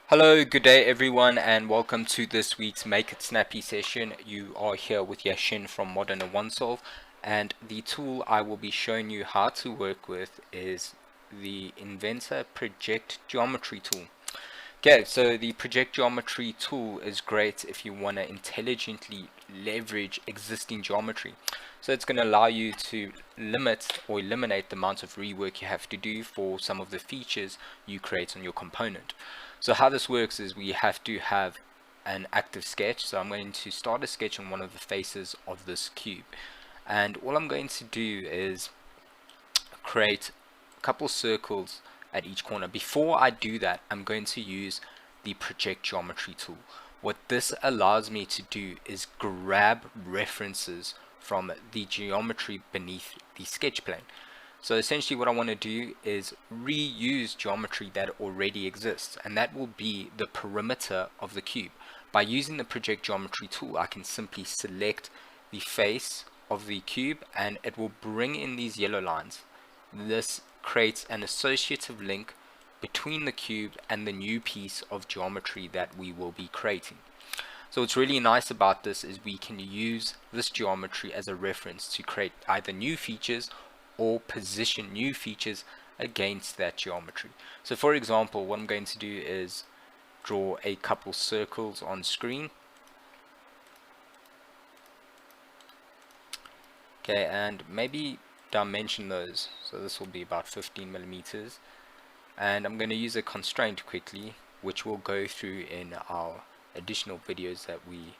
Hello, good day everyone, and welcome to this week's Make It Snappy session. You are here with Yashin from Modern and OneSolve, and the tool I will be showing you how to work with is the Inventor Project Geometry tool. Okay, so the Project Geometry tool is great if you want to intelligently leverage existing geometry. So it's going to allow you to limit or eliminate the amount of rework you have to do for some of the features you create on your component. So how this works is we have to have an active sketch. So I'm going to start a sketch on one of the faces of this cube. And all I'm going to do is create a couple circles at each corner. Before I do that, I'm going to use the Project Geometry tool. What this allows me to do is grab references from the geometry beneath the sketch plane. So essentially what I want to do is reuse geometry that already exists, and that will be the perimeter of the cube. By using the Project Geometry tool, I can simply select the face of the cube and it will bring in these yellow lines. This creates an associative link between the cube and the new piece of geometry that we will be creating. So what's really nice about this is we can use this geometry as a reference to create either new features or position new features against that geometry. So for example, what I'm going to do is draw a couple circles on screen. Okay, and maybe dimension those. So this will be about 15 millimeters. And I'm going to use a constraint quickly, which we'll go through in our additional videos that we...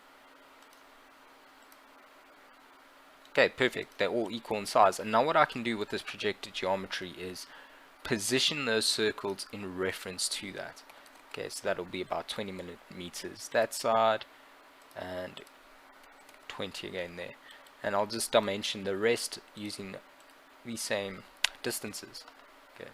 Okay, perfect. They're all equal in size. And now what I can do with this projected geometry is position those circles in reference to that. Okay, so that'll be about 20 millimeters that side and 20 again there. And I'll just dimension the rest using the same distances. Okay.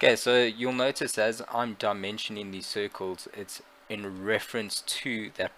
Okay, so you'll notice as I'm dimensioning these circles, it's in reference to that